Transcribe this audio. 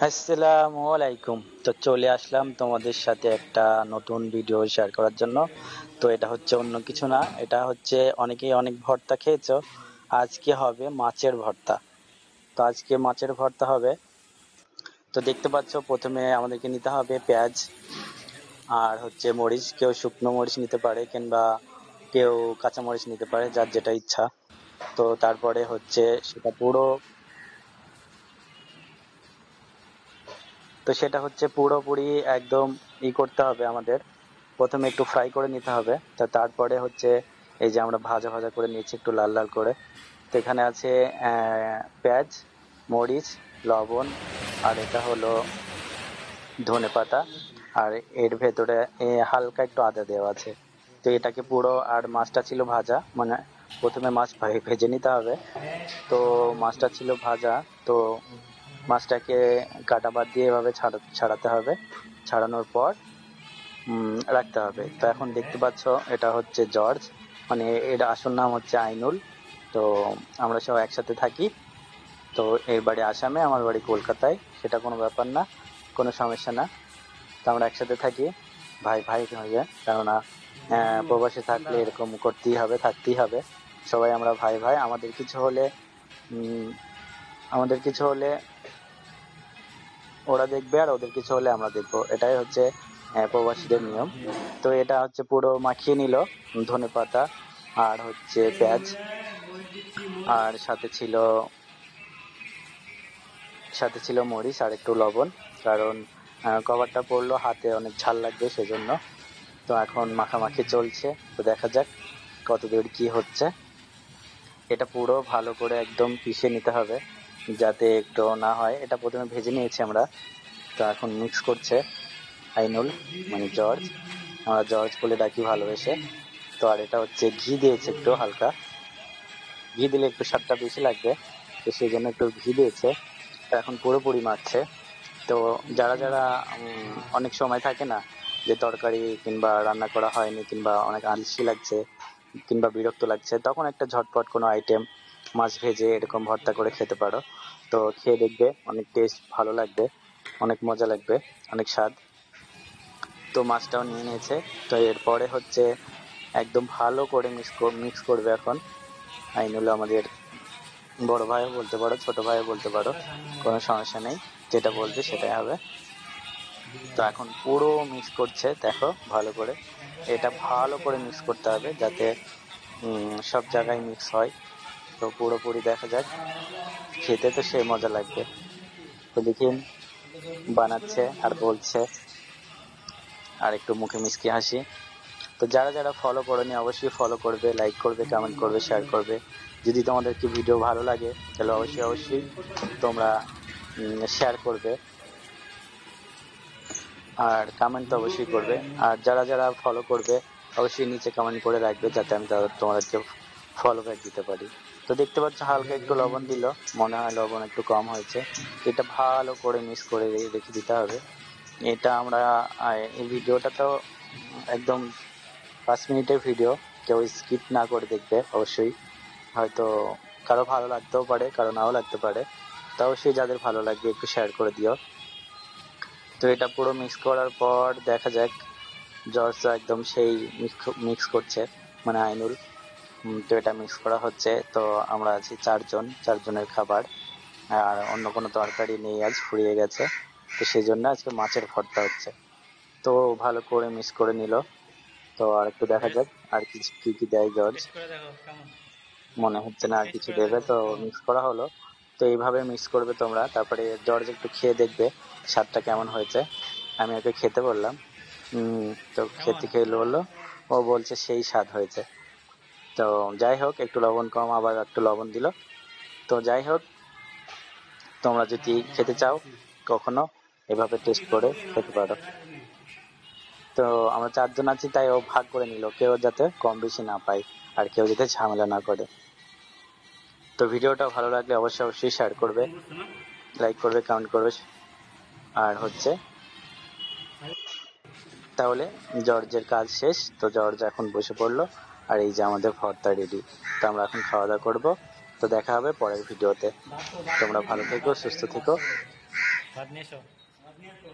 আসসালামু আলাইকুম। তো চলে আসলাম তোমাদের সাথে একটা নতুন ভিডিও শেয়ার করার জন্য। তো এটা হচ্ছে অন্য কিছু না, এটা হচ্ছে অনেকেই অনেক ভর্তা খেয়েছো, আজকে হবে মাছের ভর্তা। তো আজকে মাছের ভর্তা হবে। তো দেখতে পাচ্ছ প্রথমে আমাদেরকে নিতে হবে পেঁয়াজ আর হচ্ছে মরিচ, কেউ শুকনো মরিচ নিতে পারে কিংবা কেউ কাঁচা মরিচ নিতে পারে, যার যেটা ইচ্ছা। তো তারপরে হচ্ছে সেটা হচ্ছে পুরোপুরি একদম করতে হবে আমাদের। প্রথমে একটু ফ্রাই করে নিতে হবে, তো তারপরে হচ্ছে এই যে আমরা ভাজা ভাজা করে নিয়েছি একটু লাল লাল করে। তো এখানে আছে পেঁয়াজ, মরিচ, লবণ, আর এটা হলো ধনেপাতা, আর এর ভেতরে হালকা একটু আদা দেওয়া আছে। তো এটাকে পুরো, আর মাছটা ছিল ভাজা, মানে প্রথমে মাছ ভেজে নিতে হবে। তো মাছটা ছিল ভাজা, তো মাছটাকে কাটা বাদ দিয়ে এভাবে ছাড়াতে হবে। ছাড়ানোর পর রাখতে হবে। তো এখন দেখতে পাচ্ছ এটা হচ্ছে জর্জ, মানে এর আসল নাম হচ্ছে আইনুল। তো আমরা সব একসাথে থাকি। তো এর বাড়ি আসামে, আমার বাড়ি কলকাতায়, সেটা কোনো ব্যাপার না, কোনো সমস্যা না। তো আমরা একসাথে থাকি, ভাই ভাই হয়ে, কেননা প্রবাসে থাকলে এরকম করতেই হবে, থাকতেই হবে। সবাই আমরা ভাই ভাই। উম, আমাদের কিছু হলে ওরা দেখবে, আর ওদের কিছু হলে আমরা দেখবো, এটাই হচ্ছে প্রবাসীদের নিয়ম। তো এটা হচ্ছে পুরো মাখিয়ে নিল ধনেপাতা আর হচ্ছে পেঁয়াজ, আর সাথে ছিল মরিচ আর একটু লবণ, কারণ কভারটা পড়লো হাতে অনেক ঝাল লাগবে সেজন্য। তো এখন মাখামাখি চলছে, তো দেখা যাক কতদূর কি হচ্ছে। এটা পুরো ভালো করে একদম পিষে নিতে হবে, যাতে একটু না হয়। এটা প্রথমে ভেজে নিয়েছি আমরা। তো এখন মিক্স করছে আইনুল, মানে জর্জ, আমরা জর্জ বলে ডাকি ভালোবেসে। তো আর এটা হচ্ছে ঘি দিয়েছে একটু হালকা, ঘি দিলে একটু স্বাদটা বেশি লাগবে, তো সেই জন্য একটু ঘি দিয়েছে। তো এখন পুরোপুরি মাখছে। তো যারা যারা অনেক সময় থাকে না, যে তরকারি কিংবা রান্না করা হয়নি কিংবা অনেক আলসি লাগছে কিংবা বিরক্ত লাগছে, তখন একটা ঝটপট কোনো আইটেম মাছ ভেজে এরকম ভর্তা করে খেতে পারো। তো খেয়ে দেখবে, অনেক টেস্ট ভালো লাগবে, অনেক মজা লাগবে, অনেক স্বাদ। তো মাছটাও নিয়ে নিয়েছে। তো এরপরে হচ্ছে একদম ভালো করে মিক্স করবে এখন আইনুল, আমাদের বড় ভাইও বলতে পারো, ছোট ভাইও বলতে পারো, কোনো সমস্যা নেই, যেটা বলবে সেটাই হবে। তো এখন পুরো মিক্স করছে, দেখো ভালো করে, এটা ভালো করে মিক্স করতে হবে যাতে সব জায়গায় মিক্স হয়। তো পুরোপুরি দেখা যাক, খেতে তো সেই মজা লাগবে। তো দেখিন বানাচ্ছে আর বলছে, আর একটু মুখে মিষ্টি হাসি। তো যারা যারা ফলো করোনি অবশ্যই ফলো করবে, লাইক করবে, কমেন্ট করবে, শেয়ার করবে। যদি তোমাদেরকে ভিডিও ভালো লাগে তাহলে অবশ্যই অবশ্যই তোমরা শেয়ার করবে, আর কমেন্ট তো অবশ্যই করবে। আর যারা যারা ফলো করবে অবশ্যই নিচে কমেন্ট করে রাখবে, যাতে আমি তোমাদেরকে ফলো ব্যাক দিতে পারি। তো দেখতে পাচ্ছ হালকা একটু লবণ দিল, মনে হয় লবণ একটু কম হয়েছে। এটা ভালো করে মিক্স করে রেখে দিতে হবে। এটা আমরা এই ভিডিওটা তো একদম 5 মিনিটের ভিডিও, কেউ স্কিপ না করে দেখবে অবশ্যই। হয়তো কারো ভালো লাগতেও পারে, কারো নাও লাগতে পারে। তা অবশ্যই যাদের ভালো লাগবে একটু শেয়ার করে দিও। তো এটা পুরো মিক্স করার পর দেখা যাক, জর্জ একদম সেই মিক্স করছে, মানে আইনুল। তো এটা মিক্স করা হচ্ছে। তো আমরা আছি চারজনের খাবার, আর অন্য কোনো তরকারি নেই, আজ ফুরিয়ে গেছে। তো সেই জন্য আজকে মাছের ভর্তা হচ্ছে। তো ভালো করে মিক্স করে নিল। তো আর একটু দেখা যাক আর কি কি কি দেয় জর্জ, মনে হচ্ছে না আর কিছু দেবে। তো মিক্স করা হলো। তো এইভাবে মিক্স করবে তোমরা। তারপরে জর্জ একটু খেয়ে দেখবে স্বাদটা কেমন হয়েছে। আমি ওকে খেতে বললাম, তো খেতে খেয়ে বললো, ও বলছে সেই স্বাদ হয়েছে। তো যাই হোক, একটু লবণ কম, আবার একটু লবণ দিল। তো যাই হোক, তোমরা যদি খেতে চাও কখনো, এভাবে টেস্ট করে খেতে পারো। তো আমরা 4 জন আছি, তাই ও ভাগ করে নিল, কেউ যাতে কম বেশি না পায়, আর কেউ যাতে ঝামেলা না করে। তো ভিডিওটা ভালো লাগলে অবশ্যই অবশ্যই শেয়ার করবে, লাইক করবে, কমেন্ট করবে। আর হচ্ছে তাহলে জর্জের কাজ শেষ। তো জর্জ এখন বসে পড়লো, আর এই যে আমাদের ভর্তা রেডি। তো আমরা এখন খাওয়া দাওয়া করবো। তো দেখা হবে পরের ভিডিওতে। তোমরা ভালো থেকো, সুস্থ থেকো। ভাত নিয়ে এসো। ভাত নিয়ে আসো।